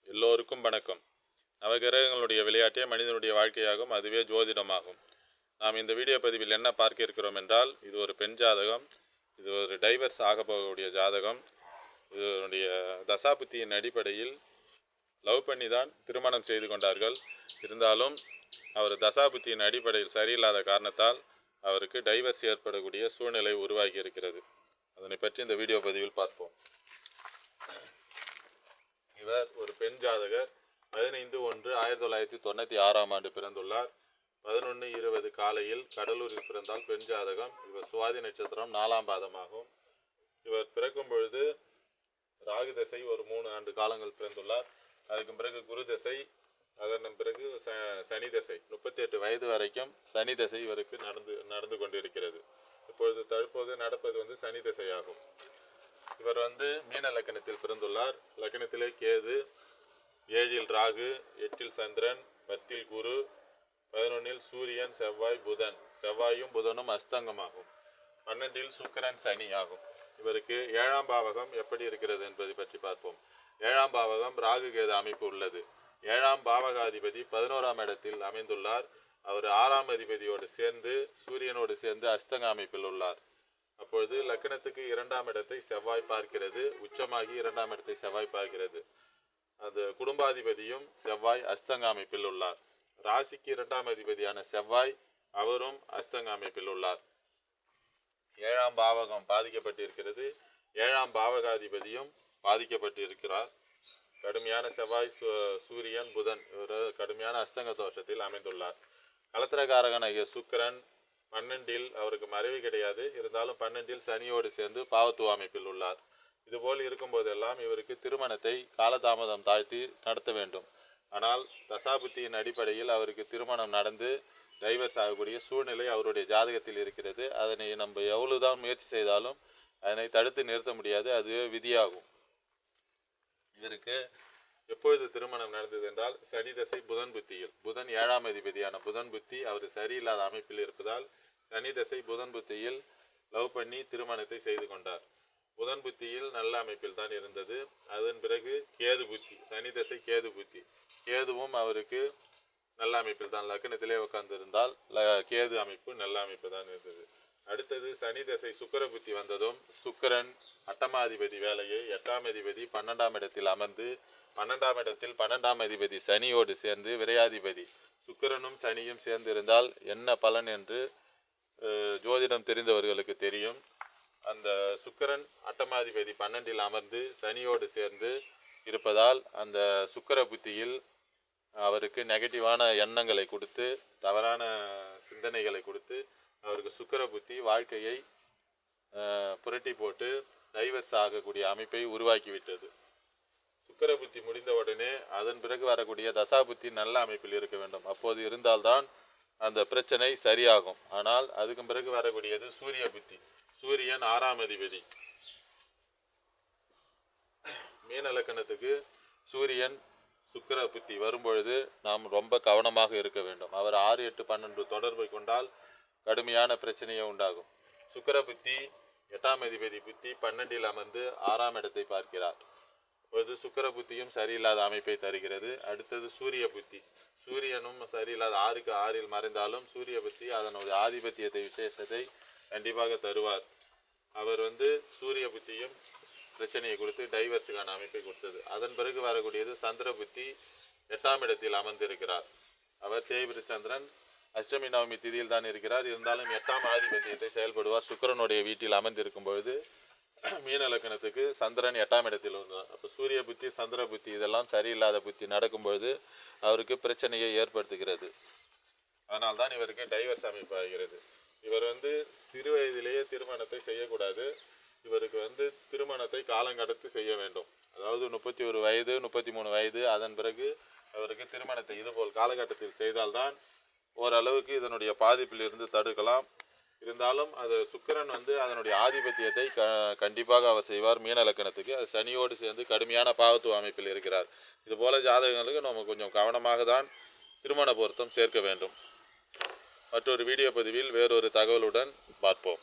எல்லோருக்கும் வணக்கம். நவகிரகங்களுடைய விளையாட்டே மனிதனுடைய வாழ்க்கையாகும், அதுவே ஜோதிடமாகும். நாம் இந்த வீடியோ பதிவில் என்ன பார்க்க இருக்கிறோம் என்றால், இது ஒரு பெண் ஜாதகம். இது ஒரு டைவர்ஸ் ஆக போகக்கூடிய ஜாதகம். இதனுடைய தசாபுத்தியின் அடிப்படையில் லவ் பண்ணி தான் திருமணம் செய்து கொண்டார்கள். இருந்தாலும் அவர் தசாபுத்தியின் அடிப்படையில் சரியில்லாத காரணத்தால் அவருக்கு டைவர்ஸ் ஏற்படக்கூடிய சூழ்நிலை உருவாகி இருக்கிறது. அதனை பற்றி இந்த வீடியோ பதிவில் பார்ப்போம். இவர் ஒரு பெண் ஜாதகர். 15/1/1996 பிறந்துள்ளார். 11:20 காலையில் கடலூரில் பிறந்தால் பெண் ஜாதகம். இவர் சுவாதி நட்சத்திரம் 4ஆம் பாதமாகும். இவர் பிறக்கும் பொழுது ராகு தசை ஒரு 3 ஆண்டு காலங்கள் பிறந்துள்ளார். அதுக்கு பிறகு குரு தசை, அதன் பிறகு சனி தசை 38 வயது வரைக்கும் சனி தசை இவருக்கு நடந்து கொண்டிருக்கிறது. தற்போது நடப்பது சனி தசை ஆகும். இவர் மீன லக்கணத்தில் பிறந்துள்ளார். லக்கணத்திலே கேது, 7இல் ராகு, 8இல் சந்திரன், 10இல் குரு, 11இல் சூரியன், செவ்வாய், புதன். செவ்வாயும் புதனும் அஸ்தங்கமாகும். 12இல் சுக்கிரன், சனி ஆகும். இவருக்கு 7ஆம் பாவகம் எப்படி இருக்கிறது என்பதை பற்றி பார்ப்போம். 7ஆம் பாவகம் ராகு கேது அமைப்பு உள்ளது. 7ஆம் பாவகாதிபதி 11ஆம் இடத்தில் அமைந்துள்ளார். அவர் 6ஆம் அதிபதியோடு சேர்ந்து சூரியனோடு சேர்ந்து அஸ்தங்க அமைப்பில் உள்ளார். அப்பொழுது லக்கணத்துக்கு 2ஆம் இடத்தை செவ்வாய் பார்க்கிறது. உச்சமாகி 2ஆம் இடத்தை செவ்வாய் பார்க்கிறது. அது குடும்பாதிபதியும் செவ்வாய் அஸ்தங்க அமைப்பில் உள்ளார். ராசிக்கு 2ஆம் அதிபதியான செவ்வாய் அவரும் அஸ்தங்க அமைப்பில் உள்ளார். 7ஆம் பாவகம் பாதிக்கப்பட்டிருக்கிறது. 7ஆம் பாவகாதிபதியும் பாதிக்கப்பட்டு இருக்கிறார். கடுமையான செவ்வாய், சூரியன், புதன் கடுமையான அஸ்தங்க தோஷத்தில் அமைந்துள்ளார். கலத்திரகாரகனாகிய சுக்கிரன் 12இல் அவருக்கு மறைவு கிடையாது. இருந்தாலும் 12இல் சனியோடு சேர்ந்து பாவத்துவ அமைப்பில் உள்ளார். இதுபோல் இருக்கும்போதெல்லாம் இவருக்கு திருமணத்தை காலதாமதம் தாழ்த்தி நடத்த வேண்டும். ஆனால் தசாபுத்தியின் அடிப்படையில் அவருக்கு திருமணம் நடந்து டைவர்ஸ் ஆகக்கூடிய சூழ்நிலை அவருடைய ஜாதகத்தில் இருக்கிறது. அதனை நம்ம எவ்வளவுதான் முயற்சி செய்தாலும் அதனை தடுத்து நிறுத்த முடியாது. அதுவே விதியாகும். இவருக்கு எப்பொழுது திருமணம் நடந்தது என்றால் சனி தசை புதன் புத்தியில். புதன் 7ஆம் அதிபதியான புதன் புத்தி அவர் சரியில்லாத அமைப்பில் இருப்பதால் சனி தசை புதன் புத்தியில் லவ் பண்ணி திருமணத்தை செய்து கொண்டார். புதன் புத்தியில் நல்ல அமைப்பில் தான் இருந்தது. அதன் பிறகு கேது புத்தி, சனி தசை கேது புத்தி. கேதுவும் அவருக்கு நல்ல அமைப்பில் தான், லக்னத்திலே உட்கார்ந்திருந்தால் கேது அமைப்பு நல்ல அமைப்பு தான் இருந்தது. அடுத்தது சனி தசை சுக்கிர புத்தி வந்ததும் சுக்கிரன் அட்டமாதிபதி வேலையை 8ஆம் அதிபதி 12ஆம் இடத்தில் அமர்ந்து 12ஆம் இடத்தில் 12ஆம் அதிபதி சனியோடு சேர்ந்து விரையாதிபதி சுக்கிரனும் சனியும் சேர்ந்து இருந்தால் என்ன பலன் என்று ஜோதிடம் தெரிந்தவர்களுக்கு தெரியும். அந்த சுக்கிரன் அட்டமாதிபதி 12இல் அமர்ந்து சனியோடு சேர்ந்து இருப்பதால் அந்த சுக்கிர புத்தியில் அவருக்கு நெகட்டிவான எண்ணங்களை கொடுத்து, தவறான சிந்தனைகளை கொடுத்து அவருக்கு சுக்கிர புத்தி வாழ்க்கையை புரட்டி போட்டு டைவர்ஸ் ஆகக்கூடிய அமைப்பை உருவாக்கிவிட்டது. சுக்கிர புத்தி முடிந்தவுடனே அதன் பிறகு வரக்கூடிய தசாபுத்தி நல்ல அமைப்பில் இருக்க வேண்டும். அப்போது இருந்தால்தான் அந்த பிரச்சனை சரியாகும். ஆனால் அதுக்கு பிறகு வரக்கூடியது சூரிய புத்தி. சூரியன் 6ஆம் அதிபதி. மீன லக்கணத்துக்கு சூரியன் சுக்கிர புத்தி வரும்பொழுது நாம் ரொம்ப கவனமாக இருக்க வேண்டும். அவர் 6, 8, 12 தொடர்பை கொண்டால் கடுமையான பிரச்சனையே உண்டாகும். சுக்கிர புத்தி 8ஆம் அதிபதி புத்தி 12இல் அமர்ந்து 6ஆம் இடத்தை பார்க்கிறார். இப்போது சுக்கிர புத்தியும் சரியில்லாத அமைப்பை தருகிறது. அடுத்தது சூரிய புத்தி. சூரியனும் சரியில்லாத 6க்கு 6இல் மறைந்தாலும் சூரிய புத்தி அதனுடைய ஆதிபத்தியத்தை விசேஷத்தை கண்டிப்பாக தருவார். அவர் சூரிய புத்தியும் பிரச்சனையை கொடுத்து டைவர்ஸுக்கான அமைப்பை கொடுத்தது. அதன் பிறகு வரக்கூடியது சந்திர புத்தி 8ஆம் இடத்தில் அமர்ந்திருக்கிறார். அவர் தேய்பிர சந்திரன் அஷ்டமி நவமி திதியில் தான் இருக்கிறார். இருந்தாலும் 8ஆம் ஆதிபத்தியத்தை செயல்படுவார். சுக்கிரனுடைய வீட்டில் அமர்ந்திருக்கும் பொழுது மீன லக்கணத்துக்கு சந்திரன் 8ஆம் இடத்தில் இருந்தார். அப்போ சூரிய புத்தி, சந்திர புத்தி இதெல்லாம் சரியில்லாத புத்தி நடக்கும்பொழுது அவருக்கு பிரச்சனையை ஏற்படுத்துகிறது. அதனால்தான் இவருக்கு டைவர்ஸ் அமைப்பு ஆகிறது. இவர் சிறு வயதிலேயே திருமணத்தை செய்யக்கூடாது. இவருக்கு திருமணத்தை காலங்கடத்து செய்ய வேண்டும். அதாவது 31 வயது 33 வயது அதன் பிறகு அவருக்கு திருமணத்தை இதுபோல் காலகட்டத்தில் செய்தால்தான் ஓரளவுக்கு இதனுடைய பாதிப்பில் இருந்து தடுக்கலாம். இருந்தாலும் அது சுக்கிரன் அதனுடைய ஆதிபத்தியத்தை கண்டிப்பாக அவர் செய்வார். மீன லக்கணத்துக்கு அது சனியோடு சேர்ந்து கடுமையான பாவத்துவ அமைப்பில் இருக்கிறார். இதுபோல ஜாதகங்களுக்கு நம்ம கொஞ்சம் கவனமாக தான் திருமண பொருத்தம் சேர்க்க வேண்டும். மற்றொரு வீடியோ பதிவில் வேறொரு தகவலுடன் பார்ப்போம்.